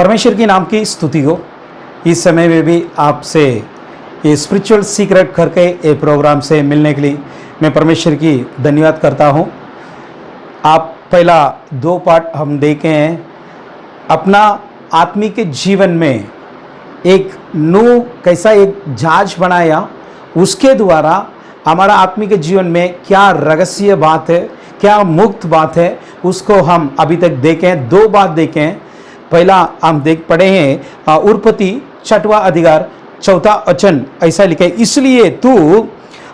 परमेश्वर की नाम की स्तुति हो। इस समय में भी आपसे ये स्पिरिचुअल सीक्रेट करके ये प्रोग्राम से मिलने के लिए मैं परमेश्वर की धन्यवाद करता हूँ। आप पहला 2 पार्ट हम देखे हैं, अपना आत्मिक जीवन में एक नू कैसा एक जहाज बनाया, उसके द्वारा हमारा आत्मिक जीवन में क्या रहस्य बात है, क्या मुक्त बात है, उसको हम अभी तक देखें। 2 बात देखें। पहला हम देख पढ़े हैं उरपति 6वां अधिकार 4वां वचन, ऐसा लिखे, इसलिए तू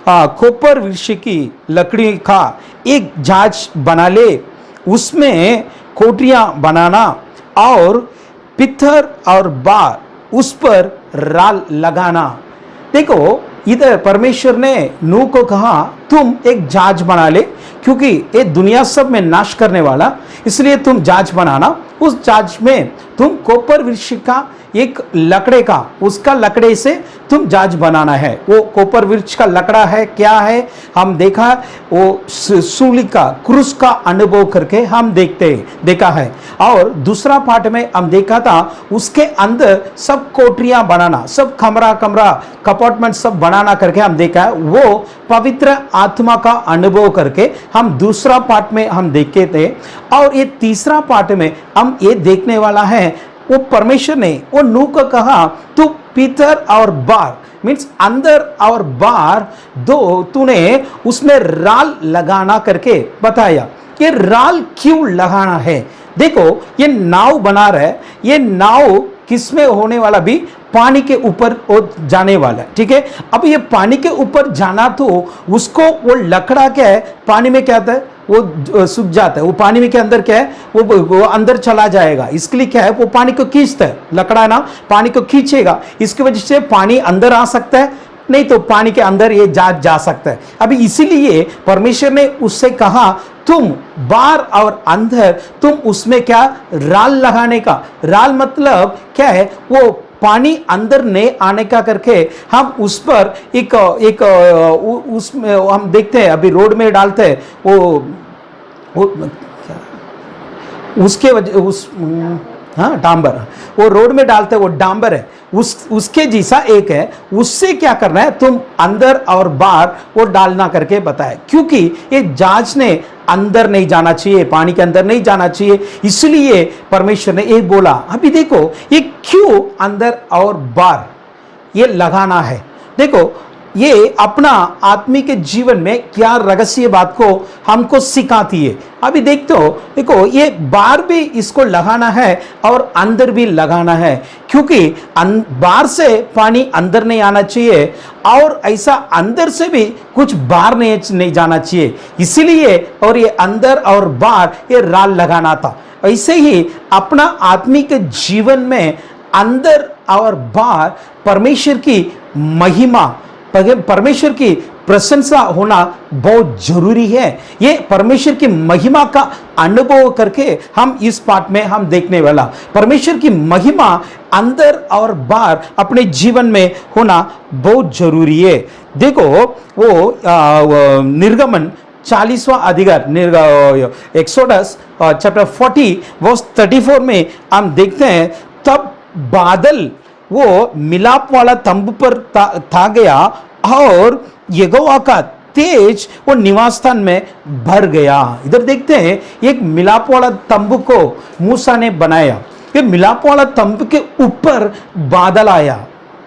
कोपर वृक्ष की लकड़ी का एक जहाज बना ले, उसमें कोठरियाँ बनाना और पित्थर और बार उस पर राल लगाना। देखो, इधर परमेश्वर ने नूह को कहा तुम एक जहाज बना ले, क्योंकि ये दुनिया सब में नाश करने वाला, इसलिए तुम जहाज बनाना। उस जहाज में तुम कोपर वृक्ष का एक लकड़े का, उसका लकड़े से तुम जहाज बनाना है। वो कोपर वृक्ष का लकड़ा है, क्या है हम देखा, वो सूली का क्रूस का अनुभव करके हम देखा है। और दूसरा पार्ट में हम देखा था उसके अंदर सब कोठरियां बनाना, सब कमरा कंपार्टमेंट सब बनाना करके हम देखा है। वो पवित्र आत्मा का अनुभव करके हम दूसरा पार्ट में हम देखे थे। और ये तीसरा पार्ट में हम ये देखने वाला है, वो परमेश्वर ने वो नूह को कहा तू पीतर और बार मीन्स अंदर और बार दो तूने उसमें राल लगाना करके बताया। ये राल क्यों लगाना है? देखो, ये नाव बना रहा है, ये नाव किसमें होने वाला भी पानी के ऊपर जाने वाला है, ठीक है। अब ये पानी के ऊपर जाना तो उसको वो लकड़ा क्या है, पानी में क्या आता है, वो सूख जाता है। वो पानी में के अंदर क्या है, वो अंदर चला जाएगा। इसके लिए क्या है, वो पानी को खींचता है, लकड़ा ना पानी को खींचेगा, इसकी वजह से पानी अंदर आ सकता है, नहीं तो पानी के अंदर ये जा सकता है। अभी इसीलिए परमेश्वर ने उससे कहा तुम बाहर और अंदर तुम उसमें क्या राल लगाने का। राल मतलब क्या है, वो पानी अंदर नहीं आने का करके हम उस पर एक उसमें हम देखते हैं, अभी रोड में डालते हैं वो उसके वजह उस डांबर, वो रोड में डालते हैं, वो डांबर है, उसके जैसा एक है। उससे क्या करना है, तुम अंदर और बाहर वो डालना करके बताया, क्योंकि ये जहाज ने अंदर नहीं जाना चाहिए, पानी के अंदर नहीं जाना चाहिए, इसलिए परमेश्वर ने ये बोला। अभी देखो ये क्यों अंदर और बाहर ये लगाना है। देखो, ये अपना आत्मिक जीवन में क्या रहस्य बात को हमको सिखाती है। अभी देखते हो, देखो ये बाहर भी इसको लगाना है और अंदर भी लगाना है, क्योंकि बाहर से पानी अंदर नहीं आना चाहिए और ऐसा अंदर से भी कुछ बाहर नहीं जाना चाहिए, इसीलिए और ये अंदर और बाहर ये राल लगाना था। ऐसे ही अपना आत्मिक जीवन में अंदर और बाहर परमेश्वर की महिमा, परमेश्वर की प्रशंसा होना बहुत जरूरी है। ये परमेश्वर की महिमा का अनुभव करके हम इस पाठ में हम देखने वाला, परमेश्वर की महिमा अंदर और बाहर अपने जीवन में होना बहुत जरूरी है। देखो, वो निर्गमन 40वां अधिकार एक्सोडस चैप्टर 40 वर्स 34 में हम देखते हैं, तब बादल वो मिलाप वाला तंबू पर था गया और यहोवा का तेज वो निवास स्थान में भर गया। इधर देखते हैं, एक मिलाप वाला तंबू को मूसा ने बनाया। ये मिलाप वाला तंबू के ऊपर बादल आया,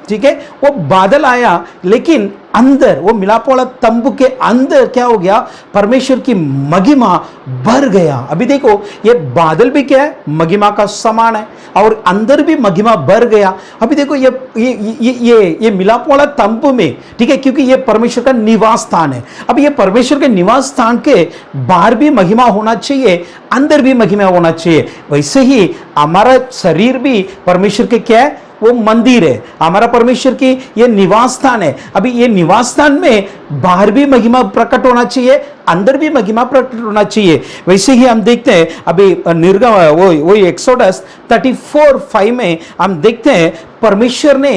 ठीक है, वो बादल आया, लेकिन अंदर वो मिलाप वाला तंबू के अंदर क्या हो गया, परमेश्वर की महिमा भर गया। अभी देखो, ये बादल भी क्या है, महिमा का समान है और अंदर भी महिमा भर गया। अभी देखो ये मिलाप वाला तंबू में, ठीक है, क्योंकि ये परमेश्वर का निवास स्थान है। अब ये परमेश्वर के निवास स्थान के बाहर भी महिमा होना चाहिए, अंदर भी महिमा होना चाहिए। वैसे ही हमारा शरीर भी परमेश्वर के क्या है, वो मंदिर है, हमारा परमेश्वर की ये निवास स्थान है। अभी ये निवास स्थान में बाहर भी महिमा प्रकट होना चाहिए, अंदर भी महिमा प्रकट होना चाहिए। वैसे ही हम देखते हैं अभी निर्गम वो एक्सोडस 34:5 में हम देखते हैं परमेश्वर ने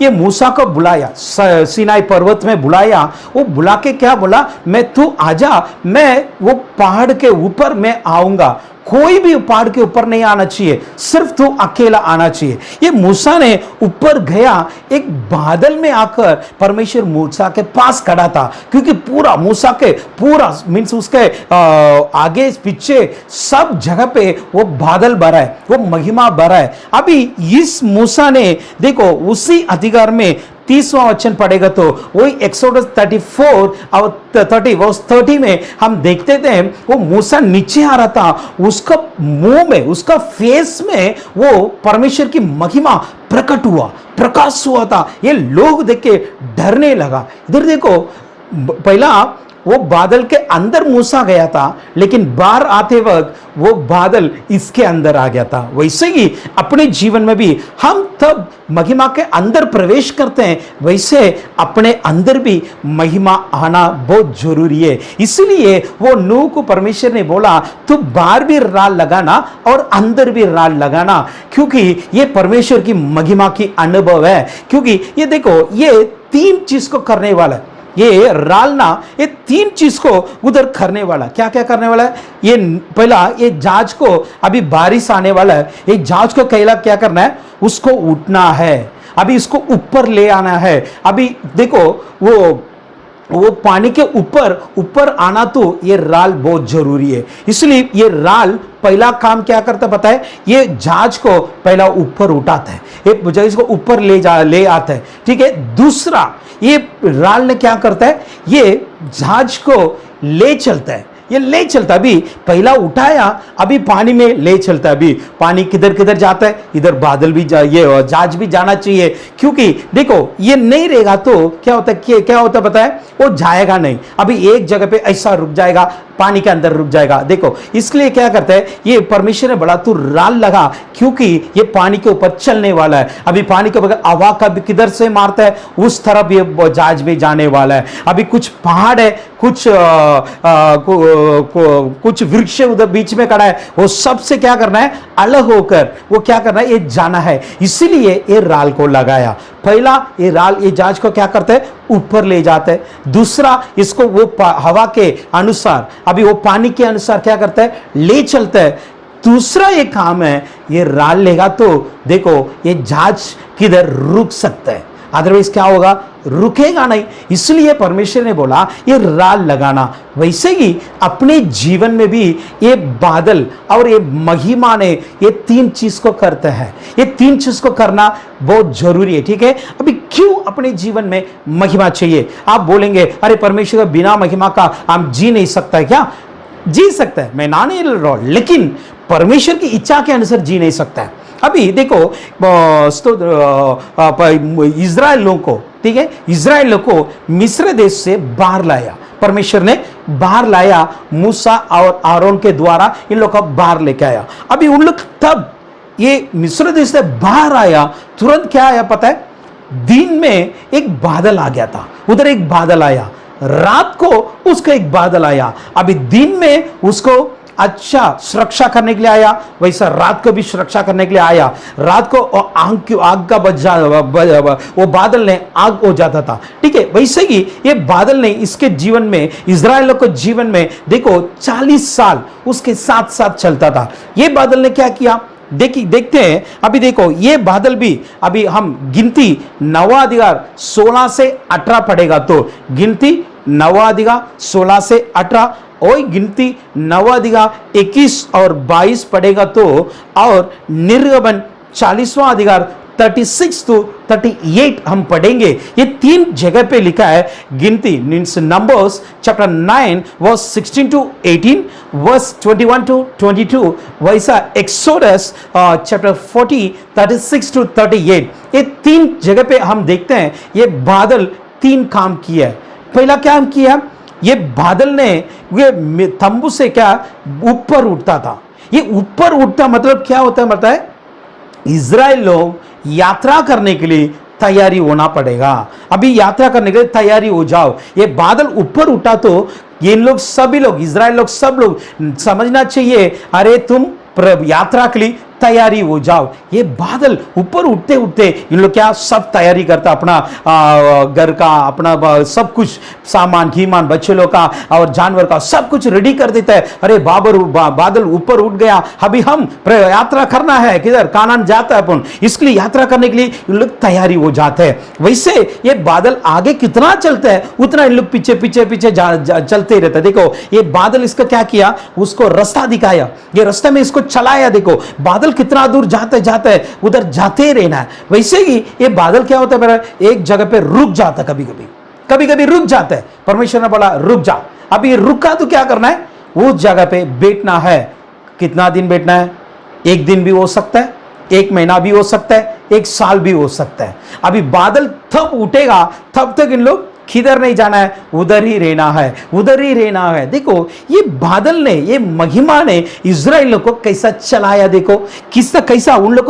ये मूसा को बुलाया, सीनाई पर्वत में बुलाया। वो बुला के क्या बोला, मैं तू आजा, मैं वो पहाड़ के ऊपर मैं आऊंगा। कोई भी पहाड़ के ऊपर नहीं आना चाहिए, सिर्फ तू अकेला आना चाहिए। ये मूसा ने ऊपर गया, एक बादल में आकर परमेश्वर मूसा के पास खड़ा था, क्योंकि पूरा मूसा के पूरा मीन्स उसके आगे पीछे सब जगह पे वो बादल भरा है, वो महिमा भरा है। अभी इस मूसा ने देखो उसी अधिकार में 30वां वचन पढ़ेगा तो वही एक्सोडस 34 और 30 में हम देखते थे वो मूसा नीचे आ रहा था, उसका मुंह में, उसका फेस में वो परमेश्वर की महिमा प्रकट हुआ, प्रकाश हुआ था। ये लोग देख के डरने लगा। इधर देखो, पहला वो बादल के अंदर मूसा गया था, लेकिन बाहर आते वक्त वो बादल इसके अंदर आ गया था। वैसे ही अपने जीवन में भी हम तब महिमा के अंदर प्रवेश करते हैं, वैसे अपने अंदर भी महिमा आना बहुत जरूरी है। इसलिए वो नूह को परमेश्वर ने बोला तू बाहर भी राल लगाना और अंदर भी राल लगाना, क्योंकि ये परमेश्वर की महिमा की अनुभव है। क्योंकि ये देखो, ये 3 चीज को करने वाला है, ये रालना, ये 3 चीज को उधर करने वाला। क्या क्या करने वाला है? ये पहला, ये जहाज को, अभी बारिश आने वाला है, ये जहाज को कहला क्या करना है, उसको उठना है, अभी इसको ऊपर ले आना है। अभी देखो वो पानी के ऊपर आना, तो ये राल बहुत जरूरी है। इसलिए ये राल पहला काम क्या करता पता है, ये जहाज को पहला ऊपर उठाता है, ये जहाज को ऊपर ले आता है, ठीक है। दूसरा, ये राल ने क्या करता है, ये जहाज को ले चलता है, ये ले चलता, अभी पहला उठाया, अभी पानी में ले चलता है। अभी पानी किधर किधर जाता है, इधर बादल भी ये जहाज भी जाना चाहिए, क्योंकि देखो ये नहीं रहेगा तो क्या होता है, क्या होता पता है, वो जाएगा नहीं, अभी एक जगह पे ऐसा रुक जाएगा, पानी के अंदर रुक जाएगा। देखो इसलिए क्या करता है, ये परमेश्वर ने बोला तू राल लगा, क्योंकि ये पानी के ऊपर चलने वाला है। अभी पानी के ऊपर हवा का भी किधर से मारता है, उस तरफ ये जहाज में जाने वाला है। अभी कुछ पहाड़ है, कुछ वृक्ष उधर बीच में खड़ा है, वो सबसे क्या करना है, अलग होकर वो क्या करना है, ये जाना है। इसीलिए ये राल को लगाया। पहला, ये राल ये जहाज को क्या करता है, ऊपर ले जाता है। दूसरा, इसको वो हवा के अनुसार, अभी वो पानी के अनुसार क्या करता है, ले चलता है। दूसरा ये काम है, ये राल लेगा तो देखो ये जहाज किधर रुक सकता है, अदरवाइज क्या होगा, रुकेगा नहीं। इसलिए परमेश्वर ने बोला ये राल लगाना। वैसे ही अपने जीवन में भी ये बादल और ये महिमा ने ये 3 चीज को करते हैं, ये 3 चीज को करना बहुत जरूरी है, ठीक है। अभी क्यों अपने जीवन में महिमा चाहिए? आप बोलेंगे अरे परमेश्वर का बिना महिमा का हम जी नहीं सकता। क्या जी सकता है, मैं ना नहीं लड़ रहा हूं, लेकिन परमेश्वर की इच्छा के अनुसार जी नहीं सकता है। अभी देखो इजराइल लोगों को, ठीक है, इजराइल को मिस्र देश से बाहर लाया, परमेश्वर ने बाहर लाया, मूसा और आरोन के द्वारा इन लोग को बाहर लेके आया। अभी उन लोग तब ये मिस्र देश से बाहर आया, तुरंत क्या आया पता है, दिन में एक बादल आ गया था, उधर एक बादल आया, रात को उसका एक बादल आया। अभी दिन में उसको अच्छा सुरक्षा करने के लिए आया, वैसा रात को भी सुरक्षा करने के लिए आया। रात को आग का वो बादल ने आग हो जाता था, ठीक है। वैसे ही ये बादल ने इसके जीवन में, इजराइल के जीवन में देखो 40 साल उसके साथ साथ चलता था। ये बादल ने क्या किया, देखते हैं। अभी देखो ये बादल भी, अभी हम गिनती 9:16 से 18 पढ़ेगा तो गिनती 9:16 से 18 और गिनती 9:21 और 22 पढ़ेगा तो, और निर्गमन 40वां अधिकार 36 to 38 हम पढ़ेंगे। ये 3 जगह पे लिखा है गिनती means numbers chapter 9 verse 16 to 18, verse 21 to 22, वैसा एक्सोडस चैप्टर 40 36 to 38। ये 3 जगह पे हम देखते हैं ये बादल 3 काम किया है। पहला काम किया, ये बादल ने ये तंबू से क्या ऊपर उठता था। ये ऊपर उठता मतलब क्या होता है, मतलब इजराइल लोग यात्रा करने के लिए तैयारी होना पड़ेगा। अभी यात्रा करने के लिए तैयारी हो जाओ। ये बादल ऊपर उठा तो ये लोग, सभी लोग, इजराइल लोग, सब लोग समझना चाहिए, अरे तुम यात्रा के लिए तैयारी हो जाओ। ये बादल ऊपर उठते उठते इन लोग क्या सब तैयारी करता, अपना घर का, अपना सब कुछ सामान, कीमान, बच्चे लोग का और जानवर का सब कुछ रेडी कर देता है। अरे बादल ऊपर उठ गया, अभी हम यात्रा करना है, किधर, कानान जाता है अपन, इसके लिए यात्रा करने के लिए इन लोग तैयारी हो जाते हैं। वैसे ये बादल आगे कितना चलता है उतना इन लोग पीछे पीछे पीछे चलते ही रहता है। देखो ये बादल इसका क्या किया, उसको रास्ता दिखाया, ये रास्ते में इसको चलाया। देखो बादल कितना दूर जाते जाते उधर जाते ही रहना है। वैसे ही ये बादल क्या होता है मेरा, एक जगह पे रुक जाता, कभी कभी रुक जाता है। परमेश्वर ने बोला रुक जा। अब ये रुका तो क्या करना है, उस जगह पे बैठना है। कितना दिन बैठना है, एक दिन भी हो सकता है, एक महीना भी हो सकता है, एक साल भी हो सकता है। अभी बादल तब उठेगा तब तक इन लोग किधर नहीं जाना है, उधर ही रहना है, उधर ही रहना है। देखो ये बादल ने, ये महिमा ने इजराइल को कैसा चलाया। देखो कैसा उन लोग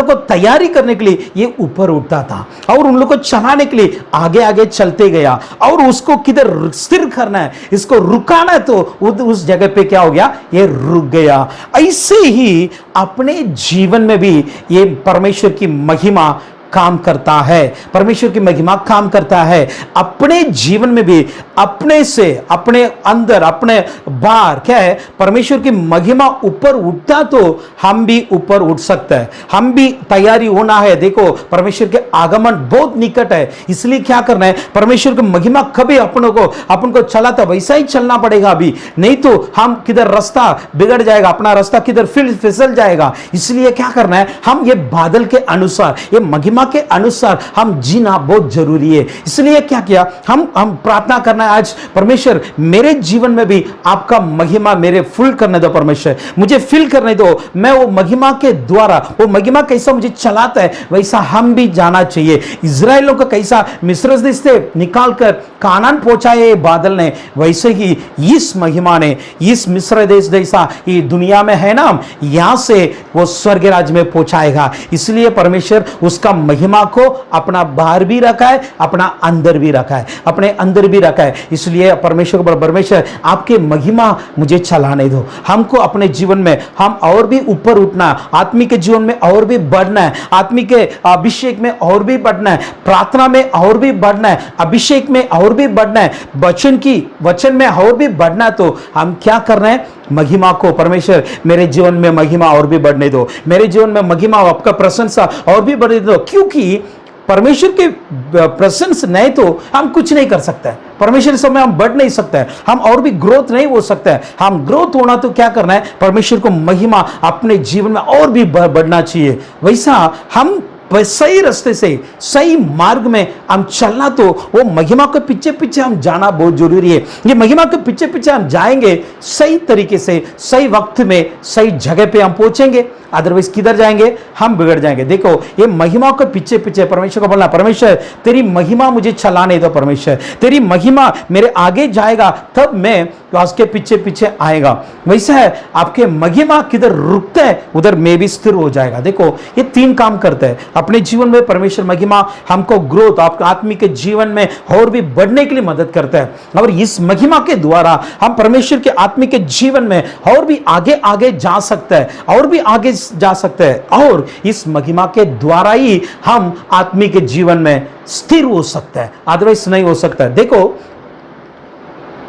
को तैयारी करने के लिए ये ऊपर उठता था और उन लोग को चलाने के लिए आगे आगे चलते गया। और उसको किधर स्थिर करना है, इसको रुकाना है, तो उस जगह पे क्या हो गया, ये रुक गया। ऐसे ही अपने जीवन में भी ये परमेश्वर की महिमा काम करता है। परमेश्वर की महिमा काम करता है अपने जीवन में भी। अपने से, अपने अंदर, अपने बाहर क्या है, परमेश्वर की महिमा ऊपर उठता तो हम भी ऊपर उठ सकते हैं। हम भी तैयारी होना है। देखो परमेश्वर के आगमन बहुत निकट है, इसलिए क्या करना है, परमेश्वर की महिमा कभी अपन को चला था वैसा ही चलना पड़ेगा। अभी नहीं तो हम किधर रास्ता बिगड़ जाएगा, अपना रास्ता किधर फिसल जाएगा। इसलिए क्या करना है, हम ये बादल के अनुसार, ये महिमा के अनुसार हम जीना बहुत जरूरी है। इसलिए क्या किया, हम प्रार्थना करना है आज, परमेश्वर मेरे जीवन में भी आपका महिमा मेरे फुल करने दो, परमेश्वर मुझे फिल करने दो। मैं वो महिमा के द्वारा, वो महिमा कैसा मुझे चलाता है वैसा हम भी जाना चाहिए। इजराइलों को कैसा मिस्र देश से निकालकर कानान पहुंचाए बादल ने, वैसे ही इस महिमा ने, इस मिस्र देश जैसा ये दुनिया में है ना, यहां से वो स्वर्ग राज्य में पहुंचाएगा। इसलिए परमेश्वर उसका महिमा को अपना बाहर भी रखा है, अपना अंदर भी रखा है, अपने अंदर भी रखा है। इसलिए परमेश्वर को, परमेश्वर आपके महिमा मुझे चलाने दो। हमको अपने जीवन में हम और भी ऊपर उठना, आत्मिक के जीवन में और भी बढ़ना है, आत्मिक के अभिषेक में और भी बढ़ना है, प्रार्थना में और भी बढ़ना है, अभिषेक में और भी बढ़ना है, वचन में और भी बढ़ना है। तो हम क्या कर रहे हैं, महिमा को, परमेश्वर मेरे जीवन में महिमा और भी बढ़ने दो, मेरे जीवन में महिमा, आपका प्रशंसा और भी बढ़ने दो। क्योंकि परमेश्वर के प्रशंसा नहीं तो हम कुछ नहीं कर सकते हैं। परमेश्वर समय हम बढ़ नहीं सकते हैं, हम और भी ग्रोथ नहीं हो सकता है। हम ग्रोथ होना तो क्या करना है, परमेश्वर को महिमा अपने जीवन में और भी बढ़ना चाहिए। वैसा हम सही रास्ते से, सही मार्ग में हम चलना तो वो महिमा के पीछे पीछे हम जाना बहुत जरूरी है। ये महिमा के पीछे पीछे हम जाएंगे, सही तरीके से, सही वक्त में, सही जगह पे हम पहुंचेंगे। अदरवाइज किधर जाएंगे, हम बिगड़ जाएंगे। देखो ये महिमा के पीछे पीछे परमेश्वर को बोलना, परमेश्वर तेरी महिमा मुझे चलाने दो, परमेश्वर तेरी महिमा मेरे आगे जाएगा तब मैं उसके पीछे पीछे आएगा। वैसा है, आपके महिमा किधर रुकता है उधर मैं भी स्थिर हो जाएगा। देखो ये तीन काम करते हैं अपने जीवन में। परमेश्वर महिमा हमको ग्रोथ, आपके आत्मिक जीवन में और भी बढ़ने के लिए मदद करता है। और इस महिमा के द्वारा हम परमेश्वर के आत्मिक जीवन में और भी आगे आगे जा सकते हैं, और भी आगे जा सकते हैं। और इस महिमा के द्वारा ही हम आत्मिक जीवन में स्थिर हो सकते हैं, अदरवाइज नहीं हो सकता है। देखो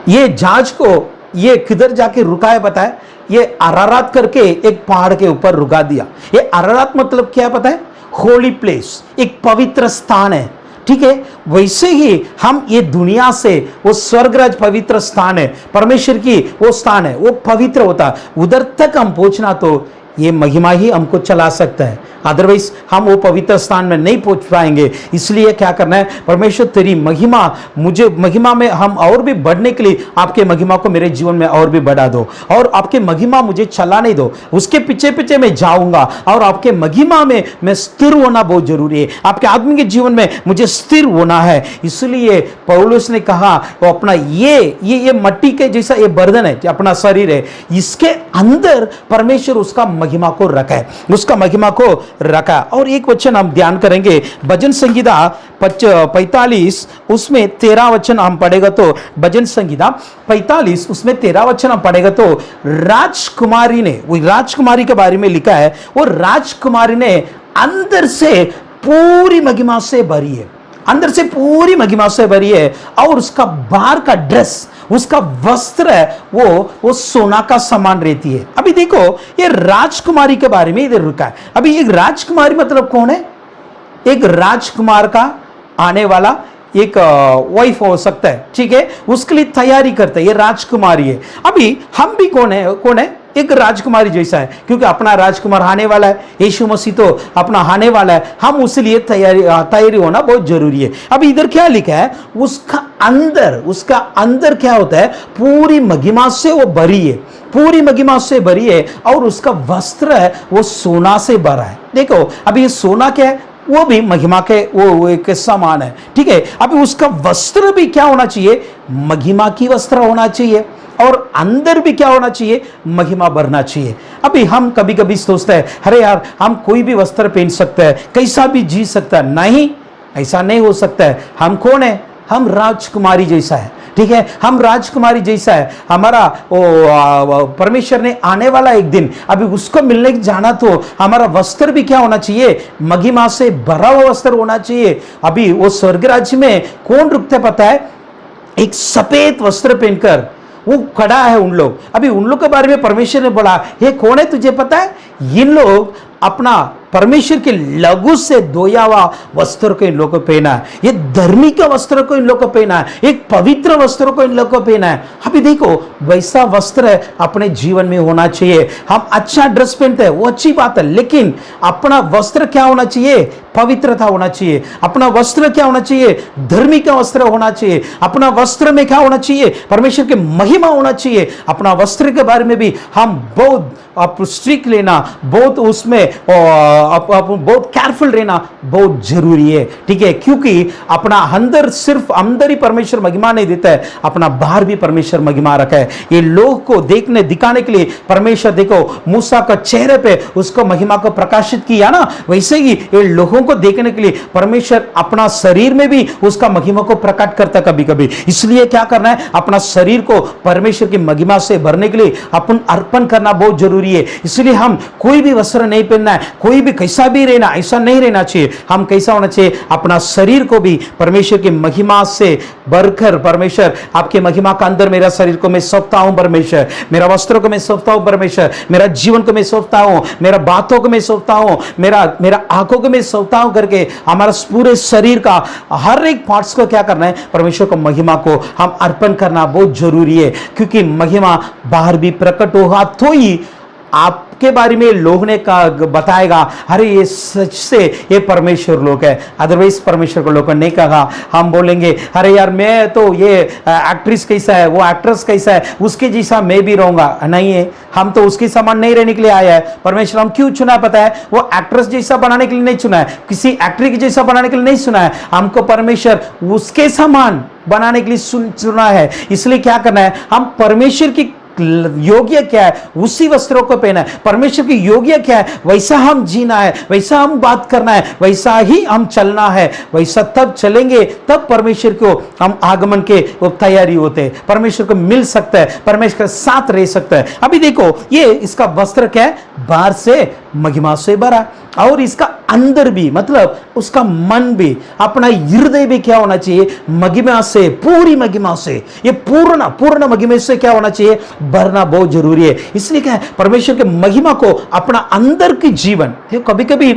ये जहाज को ये किधर जाके रुका है बताए, ये अरारात करके एक पहाड़ के ऊपर रुका दिया। ये अरारात मतलब क्या पता है, होली प्लेस, एक पवित्र स्थान है। ठीक है, वैसे ही हम ये दुनिया से, वो स्वर्गराज पवित्र स्थान है, परमेश्वर की वो स्थान है, वो पवित्र होता है। उधर तक हम पहुंचना तो ये महिमा ही हमको चला सकता है, अदरवाइज हम वो पवित्र स्थान में नहीं पहुंच पाएंगे। इसलिए क्या करना है, परमेश्वर तेरी महिमा मुझे, महिमा में हम और भी बढ़ने के लिए आपके महिमा को मेरे जीवन में और भी बढ़ा दो, और आपके महिमा मुझे चलाने दो, उसके पीछे पीछे मैं जाऊंगा। और आपके महिमा में मैं स्थिर होना बहुत जरूरी है, आपके आदमी के जीवन में मुझे स्थिर होना है। इसलिए पौलुस ने कहा वो अपना ये मट्टी के जैसा ये बर्तन है, अपना शरीर है, इसके अंदर परमेश्वर उसका महिमा को रखा है, उसका महिमा को रखा है। और एक वचन हम ध्यान करेंगे, भजन संगीता 45 उसमें 13 वचन हम पढ़ेगा तो, भजन संगीता 45 उसमें 13 वचन हम पढ़ेगा तो, राजकुमारी ने, वो राजकुमारी के बारे में लिखा है, वो राजकुमारी ने अंदर से पूरी महिमा से भरी है, अंदर से पूरी महिमा से भरी है, और उसका बाहर का ड्रेस, उसका वस्त्र है वो सोना का समान रहती है। अभी देखो ये राजकुमारी के बारे में इधर रुका है। अभी एक राजकुमारी मतलब कौन है? एक राजकुमार का आने वाला एक वाइफ हो सकता है, ठीक है, उसके लिए तैयारी करते हैं, ये राजकुमारी है। अभी हम भी कौन है? एक राजकुमारी जैसा है, क्योंकि अपना राजकुमार आने वाला है, यीशु मसीह तो अपना आने वाला है, हम उसके लिए तैयारी होना बहुत जरूरी है। अभी इधर क्या लिखा है? उसका अंदर क्या होता है? पूरी महिमा से वो भरी है, पूरी महिमा से भरी है, और उसका वस्त्र है वो सोना से भरा है। देखो अभी ये सोना क्या है? वो भी महिमा के वो एक समान है, ठीक है। अभी उसका वस्त्र भी क्या होना चाहिए? महिमा की वस्त्र होना चाहिए, और अंदर भी क्या होना चाहिए? महिमा भरना चाहिए। अभी हम कभी कभी सोचते हैं, अरे यार हम कोई भी वस्त्र पहन सकते हैं, कैसा भी जी सकता है। नहीं, ऐसा नहीं हो सकता है। हम कौन है? हम राजकुमारी जैसा है, ठीक है, हम राजकुमारी जैसा है। हमारा परमेश्वर ने आने वाला एक दिन, अभी उसको मिलने जाना तो हमारा वस्त्र भी क्या होना चाहिए? महिमा से भरा हुआ वस्त्र होना चाहिए। अभी वो स्वर्ग राज्य में कौन रुकते पता है? एक सफेद वस्त्र पहनकर वो खड़ा है उन लोग। अभी उन लोग के बारे में परमेश्वर ने बोला, ये कौन है तुझे पता है? इन लोग अपना परमेश्वर के लघु से धोया हुआ वस्त्र को इन लोगों को पहना है, ये धर्मी का वस्त्र को इन लोगों को पहना है, एक पवित्र वस्त्र को इन लोगों को पहना है। अभी देखो वैसा वस्त्र अपने जीवन में होना चाहिए। हम अच्छा ड्रेस पहनते हैं वो अच्छी बात है, लेकिन अपना वस्त्र क्या होना चाहिए? पवित्रता होना चाहिए। अपना वस्त्र क्या होना चाहिए? धर्मी का वस्त्र होना चाहिए। अपना वस्त्र में क्या होना चाहिए? परमेश्वर की महिमा होना चाहिए। अपना वस्त्र के बारे में भी हम बहुत स्ट्रिक्ट लेना, बहुत उसमें बहुत केयरफुल रहना बहुत जरूरी है, ठीक है, क्योंकि अपना अंदर सिर्फ अंदर ही परमेश्वर महिमा नहीं देता है, अपना बाहर भी परमेश्वर महिमा रखा है। ये लोग को देखने दिखाने के लिए परमेश्वर देखो मूसा का चेहरे पे उसको महिमा को प्रकाशित किया ना, वैसे ही ये लोगों को देखने के लिए परमेश्वर अपना शरीर में भी उसका महिमा को प्रकट करता कभी कभी। इसलिए क्या करना है? अपना शरीर को परमेश्वर की महिमा से भरने के लिए अपन अर्पण करना बहुत जरूरी है। इसलिए हम कोई भी वस्त्र नहीं पहनना है, कोई भी कैसा भी रहना, ऐसा नहीं रहना चाहिए। हम कैसा होना चाहिए? अपना शरीर को भी परमेश्वर की महिमा से भरकर, परमेश्वर आपके महिमा का अंदर मेरा शरीर को मैं सौंपता हूं परमेश्वर, मेरा वस्त्र को मैं सौंपता हूं परमेश्वर, मेरा जीवन को मैं सौंपता हूं, मेरा बातों को मैं सौंपता हूं, मेरा आंखों को मैं सौंपता हूं करके हमारा पूरे शरीर का हर एक पार्ट्स को क्या करना है? परमेश्वर को महिमा को हम अर्पण करना बहुत जरूरी है, क्योंकि महिमा बाहर भी प्रकट होगा तो ही आपके बारे में लोग ने बताएगा, अरे ये सच से ये परमेश्वर लोग है। अदरवाइज परमेश्वर को लोगों ने कहा, हम बोलेंगे अरे यार मैं तो ये एक्ट्रेस कैसा है, वो एक्ट्रेस कैसा है, उसके जैसा मैं भी रहूंगा। नहीं है, हम तो उसके समान नहीं रहने के लिए आया है। परमेश्वर हम क्यों चुना पता है? वो एक्ट्रेस जैसा बनाने के लिए नहीं चुना है, किसी एक्टर के जैसा बनाने के लिए नहीं चुना है। हमको परमेश्वर उसके समान बनाने के लिए चुना है। इसलिए क्या करना है? हम परमेश्वर की योग्य क्या है उसी वस्त्रों को पहना है। परमेश्वर की योग्य क्या है वैसा हम जीना है, वैसा हम बात करना है, वैसा ही हम चलना है। वैसा तब चलेंगे तब परमेश्वर को हम आगमन के वो तैयारी होते हैं, परमेश्वर को मिल सकता है, परमेश्वर के साथ रह सकता है। अभी देखो ये इसका वस्त्र क्या है? बाहर से महिमा से भरा, और इसका अंदर भी मतलब उसका मन भी, अपना हृदय भी क्या होना चाहिए? महिमा से, पूरी महिमा से, ये पूर्ण महिमा से क्या होना चाहिए? भरना बहुत जरूरी है। इसलिए क्या है? परमेश्वर के महिमा को अपना अंदर की जीवन, कभी कभी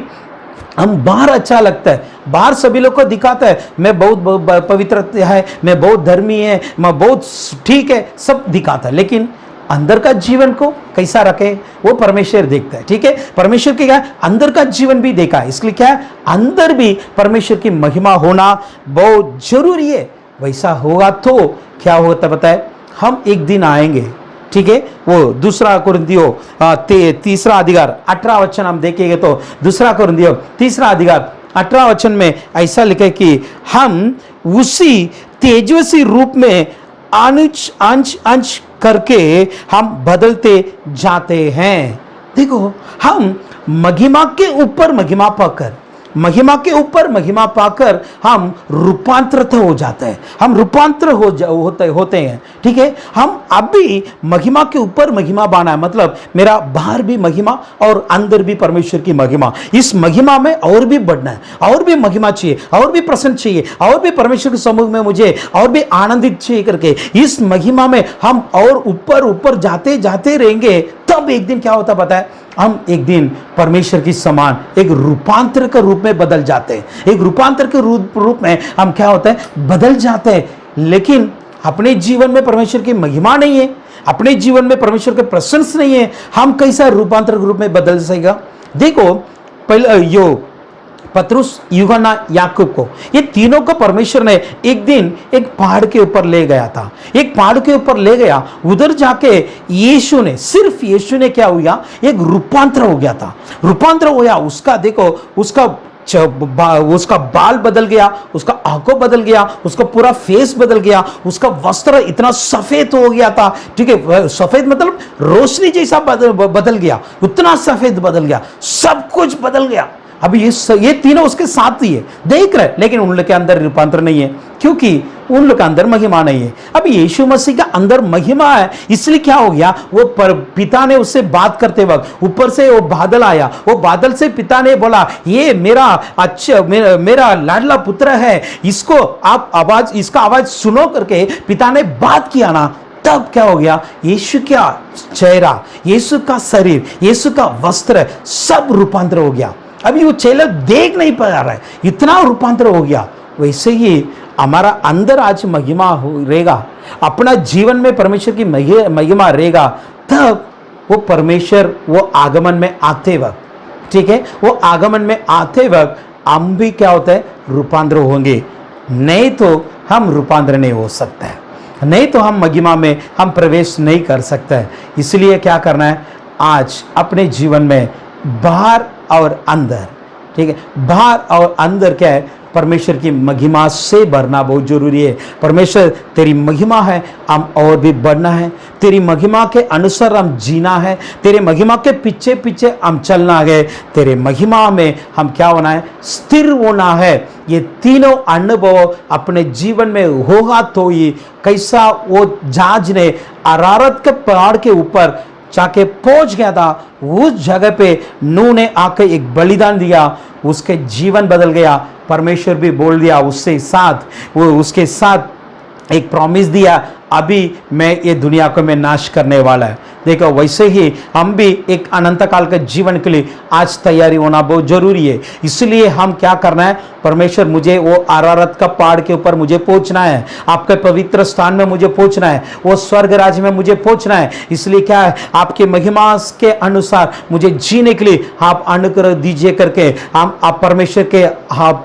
हम बाहर अच्छा लगता है, बाहर सभी लोग को दिखाता है मैं बहुत पवित्र है, मैं बहुत धर्मी है, मैं बहुत ठीक है, सब दिखाता है, लेकिन अंदर का जीवन को कैसा रखे वो परमेश्वर देखता है, ठीक है। परमेश्वर के क्या अंदर का जीवन भी देखा है, इसलिए क्या है? अंदर भी परमेश्वर की महिमा होना बहुत जरूरी है। वैसा होगा तो क्या होता बताए? हम एक दिन आएंगे, ठीक है। वो दूसरा कुरिन्थियों तीसरा अधिकार 18 वचन हम देखेंगे तो दूसरा कुरिन्थियों तीसरा अधिकार 18 वचन में ऐसा लिखा है कि हम उसी तेजस्वी रूप में अंश अंश करके हम बदलते जाते हैं। देखो, हम महिमा के ऊपर महिमा पाकर, महिमा के ऊपर महिमा पाकर हम रूपांतरित हो जाते हैं, हम रूपांतर होते हैं। ठीक है, हम अभी महिमा के ऊपर महिमा बाना है, मतलब मेरा बाहर भी महिमा और अंदर भी परमेश्वर की महिमा। इस महिमा में और भी बढ़ना है, और भी महिमा चाहिए, और भी प्रसन्न चाहिए, और भी परमेश्वर के समूह में मुझे और भी आनंदित चाहिए करके इस महिमा में हम और ऊपर ऊपर जाते जाते रहेंगे। तब एक दिन क्या होता पता है, हम एक दिन परमेश्वर की समान एक रूपांतर के रूप में बदल जाते हैं, एक रूपांतर के रूप में हम क्या होते हैं, बदल जाते हैं। लेकिन अपने जीवन में परमेश्वर की महिमा नहीं है, अपने जीवन में परमेश्वर के प्रशंसा नहीं है, हम कैसा रूपांतर के रूप में बदल सकेगा। देखो, पहले यो पतरुस, यूहन्ना, याकूब को, ये तीनों को परमेश्वर ने एक दिन एक पहाड़ के ऊपर ले गया था, एक पहाड़ के ऊपर ले गया। उधर जाके यीशु ने, सिर्फ यीशु ने क्या हुआ, एक रूपांतर हो गया था, रूपांतर हो गया उसका। देखो, उसका बाल बदल गया, उसका आंखों बदल गया, उसका पूरा फेस बदल गया, उसका वस्त्र इतना सफेद हो गया था। ठीक है, सफेद मतलब रोशनी जैसा बदल गया, उतना सफेद बदल गया, सब कुछ बदल गया। अभी ये तीनों उसके साथ ही है, देख रहे, लेकिन उन लोग के अंदर रूपांतर नहीं है, क्योंकि उन लोग के अंदर महिमा नहीं है। अभी यीशु मसीह का अंदर महिमा है, इसलिए क्या हो गया, वो पिता ने उससे बात करते वक्त ऊपर से वो बादल आया, वो बादल से पिता ने बोला, ये मेरा अच्छा मेरा लाडला पुत्र है, इसको आप आवाज, इसका आवाज सुनो करके पिता ने बात किया ना। तब क्या हो गया, यीशु का चेहरा, यीशु का शरीर, यीशु का वस्त्र सब रूपांतर हो गया। अभी वो चेहरा देख नहीं पा रहा है, इतना रूपांतर हो गया। वैसे ही हमारा अंदर आज महिमा रहेगा, अपना जीवन में परमेश्वर की महिमा रहेगा। तब वो परमेश्वर वो आगमन में आते वक्त, ठीक है, वो आगमन में आते वक्त हम भी क्या होता है, रूपांतर होंगे। नहीं तो हम रूपांतर नहीं हो सकता है, नहीं तो हम महिमा में हम प्रवेश नहीं कर सकते हैं। इसलिए क्या करना है, आज अपने जीवन में बाहर और अंदर, ठीक है, बाहर और अंदर क्या है, परमेश्वर की महिमा से भरना बहुत जरूरी है। परमेश्वर तेरी महिमा है, हम और भी बढ़ना है, तेरी महिमा के अनुसार हम जीना है, तेरे महिमा के पीछे पीछे हम चलना है, तेरे महिमा में हम क्या होना है, स्थिर होना है। ये तीनों अनुभव अपने जीवन में होगा तो ही, कैसा वो जहाज ने अरारत के पहाड़ के ऊपर जाके पहुंच गया था, उस जगह पे नूह ने आके एक बलिदान दिया, उसके जीवन बदल गया। परमेश्वर भी बोल दिया उससे साथ, वो उसके साथ एक प्रॉमिस दिया, अभी मैं ये दुनिया को मैं नाश करने वाला है। देखो, वैसे ही हम भी एक अनंत काल के जीवन के लिए आज तैयारी होना बहुत जरूरी है। इसलिए हम क्या करना है, परमेश्वर मुझे वो अरारत का पहाड़ के ऊपर मुझे पहुंचना है, आपके पवित्र स्थान में मुझे पहुंचना है, वो स्वर्ग राज्य में मुझे पहुंचना है। इसलिए क्या है, आपके महिमा के अनुसार मुझे जीने के लिए आप अनुग्रह दीजिए करके हम आप परमेश्वर के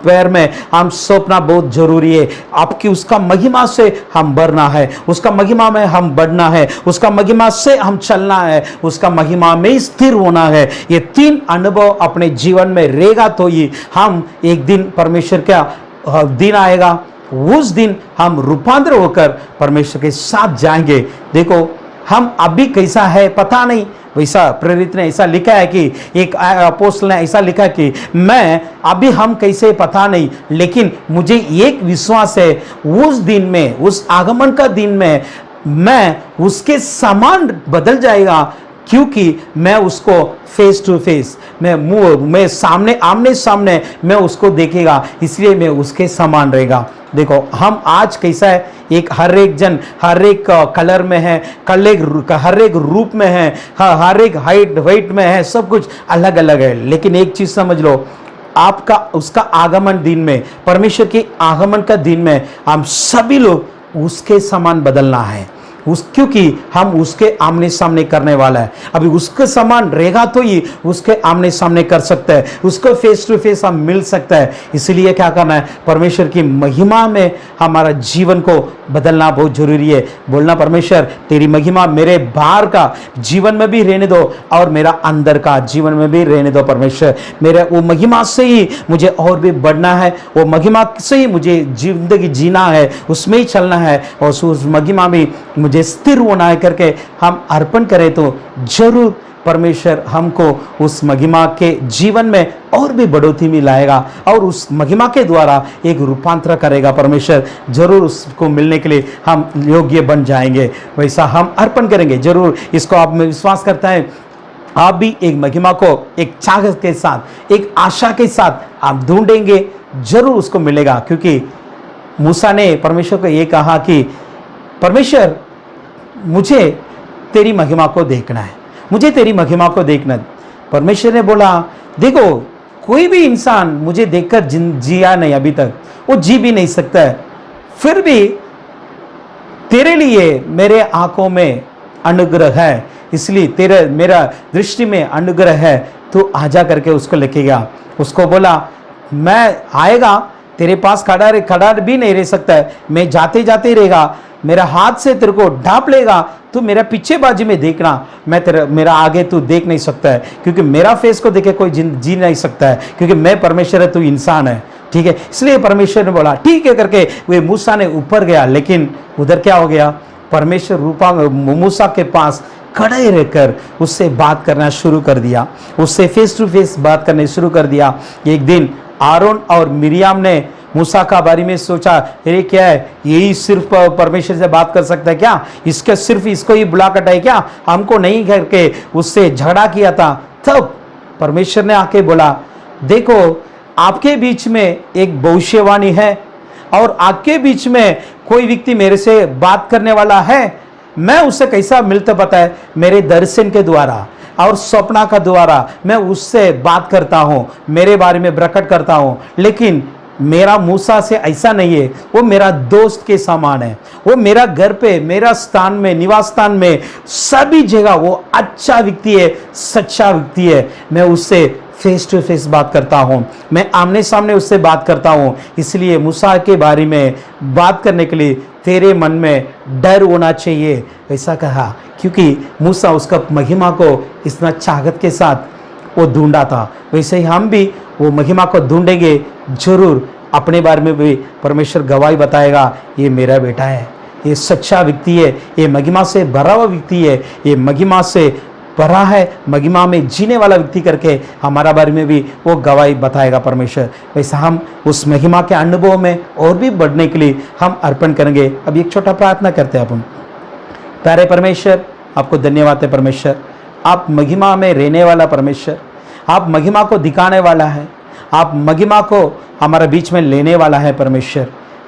पैर में हम सौंपना बहुत जरूरी है। आपकी उसका महिमा से हम बढ़ना है, उसका महिमा में हम बढ़ना है, उसका महिमा से हम चलना है, उसका महिमा में स्थिर होना है। ये तीन अनुभव अपने जीवन में रहेगा तो ही हम एक दिन परमेश्वर का दिन आएगा, उस दिन हम रूपांतर होकर परमेश्वर के साथ जाएंगे। देखो, हम अभी कैसा है पता नहीं, वैसा प्रेरित ने ऐसा लिखा है कि एक अपोस्तल ने ऐसा लिखा है कि मैं अभी हम कैसे पता नहीं, लेकिन मुझे एक विश्वास है, उस दिन में, उस आगमन का दिन में मैं उसके समान बदल जाएगा, क्योंकि मैं उसको फेस टू फेस, मैं सामने आमने सामने मैं उसको देखेगा, इसलिए मैं उसके समान रहेगा। देखो, हम आज कैसा है, एक हर एक जन हर एक कलर में है, हर एक रूप में है, हर एक हाइट वेट में है, सब कुछ अलग अलग है। लेकिन एक चीज समझ लो, आपका उसका आगमन दिन में, परमेश्वर के आगमन का दिन में हम सभी लोग उसके समान बदलना है, क्योंकि हम उसके आमने सामने करने वाला है। अभी उसके समान रहेगा तो ही उसके आमने सामने कर सकता है, उसको फेस टू फेस हम मिल सकता है। इसलिए क्या करना है, परमेश्वर की महिमा में हमारा जीवन को बदलना बहुत जरूरी है। बोलना, परमेश्वर तेरी महिमा मेरे बाहर का जीवन में भी रहने दो और मेरा अंदर का जीवन में भी रहने दो। परमेश्वर, मेरे वो महिमा से ही मुझे और भी बढ़ना है, वो महिमा से ही मुझे जिंदगी जीना है, उसमें ही चलना है और उस महिमा में मुझे स्थिर होना है करके हम अर्पण करें तो जरूर परमेश्वर हमको उस महिमा के जीवन में और भी बढ़ोतरी में लाएगा और उस महिमा के द्वारा एक रूपांतर करेगा। परमेश्वर जरूर उसको मिलने के लिए हम योग्य बन जाएंगे, वैसा हम अर्पण करेंगे जरूर। इसको आप में विश्वास करता है, आप भी एक महिमा को एक चाहत के साथ, एक आशा के साथ आप ढूंढेंगे, जरूर उसको मिलेगा। क्योंकि मूसा ने परमेश्वर को ये कहा कि परमेश्वर मुझे तेरी महिमा को देखना है, मुझे तेरी महिमा को देखना है। परमेश्वर ने बोला देखो, कोई भी इंसान मुझे देखकर जिया नहीं, अभी तक वो जी भी नहीं सकता है, फिर भी तेरे लिए मेरे आंखों में अनुग्रह है, इसलिए तेरे मेरा दृष्टि में अनुग्रह है, तो आजा करके उसको लेके गया। उसको बोला मैं आएगा, तेरे पास खड़ा भी नहीं रह सकता है, मैं जाते जाते रहेगा, मेरा हाथ से तेरे को ढांप लेगा, तू मेरा पीछे बाजू में देखना, मैं मेरा आगे तू देख नहीं सकता है, क्योंकि मेरा फेस को देखे कोई जी नहीं सकता है, क्योंकि मैं परमेश्वर है, तू इंसान है, ठीक है। इसलिए परमेश्वर ने बोला ठीक है करके वे मूसा ने ऊपर गया। लेकिन उधर क्या हो गया, परमेश्वर मूसा के पास खड़े रहकर उससे बात करना शुरू कर दिया, उससे फेस टू फेस बात करने शुरू कर दिया। एक दिन आरोन और मिरियाम ने मूसा का बारे में सोचा, अरे क्या है, यही सिर्फ परमेश्वर से बात कर सकता है क्या, इसके सिर्फ इसको ही बुला कटा है क्या, हमको नहीं करके उससे झगड़ा किया था। तब परमेश्वर ने आके बोला देखो, आपके बीच में एक भविष्यवाणी है और आपके बीच में कोई व्यक्ति मेरे से बात करने वाला है, मैं उससे कैसा मिलता पता है, मेरे दर्शन के द्वारा और सपना का द्वारा मैं उससे बात करता हूँ, मेरे बारे में प्रकट करता हूँ। लेकिन मेरा मूसा से ऐसा नहीं है, वो मेरा दोस्त के समान है, वो मेरा घर पे, मेरा स्थान में, निवास स्थान में, सभी जगह वो अच्छा व्यक्ति है, सच्चा व्यक्ति है। मैं उससे फेस टू फेस बात करता हूँ, मैं आमने सामने उससे बात करता हूँ। इसलिए मूसा के बारे में बात करने के लिए तेरे मन में डर होना चाहिए, ऐसा कहा, क्योंकि मूसा उसका महिमा को इतना चाहत के साथ वो ढूंढा था। वैसे ही हम भी वो महिमा को ढूंढेंगे जरूर। अपने बारे में भी परमेश्वर गवाही बताएगा, ये मेरा बेटा है, ये सच्चा व्यक्ति है, ये महिमा से भरा हुआ व्यक्ति है, ये महिमा से भरा है, महिमा में जीने वाला व्यक्ति करके हमारा बारे में भी वो गवाही बताएगा परमेश्वर। वैसा हम उस महिमा के अनुभव में और भी बढ़ने के लिए हम अर्पण करेंगे। अब एक छोटा प्रार्थना करते हैं अपन। प्यारे परमेश्वर, आपको धन्यवाद है परमेश्वर, आप महिमा में रहने वाला परमेश्वर, आप महिमा को दिखाने वाला है, आप महिमा को हमारे बीच में लेने वाला है परमेश्वर।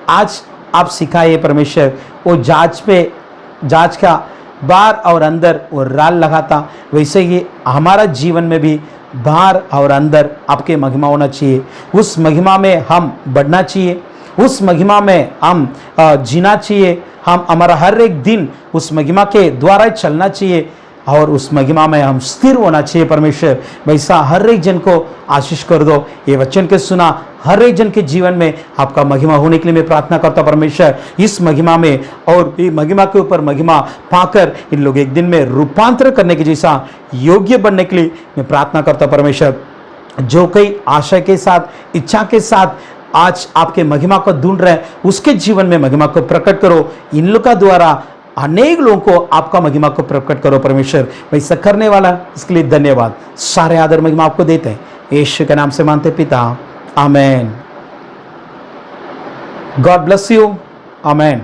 आज आप सिखाइए परमेश्वर, वो जांच का बाहर और अंदर वो राल लगाता, वैसे ही हमारा जीवन में भी बाहर और अंदर आपके महिमा होना चाहिए। उस महिमा में हम बढ़ना चाहिए, उस महिमा में हम जीना चाहिए, हम हमारा हर एक दिन उस महिमा के द्वारा चलना चाहिए और उस महिमा में हम स्थिर होना चाहिए परमेश्वर। वैसा हर एक जन को आशीष कर दो। ये वचन के सुना हर एक जन के जीवन में आपका महिमा होने के लिए मैं प्रार्थना करता परमेश्वर। इस महिमा में और ये महिमा के ऊपर महिमा पाकर इन लोग एक दिन में रूपांतर करने के जैसा योग्य बनने के लिए मैं प्रार्थना करता परमेश्वर। जो कई आशा के साथ, इच्छा के साथ आज आपके महिमा को ढूंढ रहे हैं, उसके जीवन में महिमा को प्रकट करो। इन लोग का द्वारा अनेक लोगों को आपका महिमा को प्रकट करो परमेश्वर। वैसा करने वाला इसके लिए धन्यवाद। सारे आदर महिमा आपको देते हैं, यीशु के नाम से मानते पिता, amen. God bless you, amen.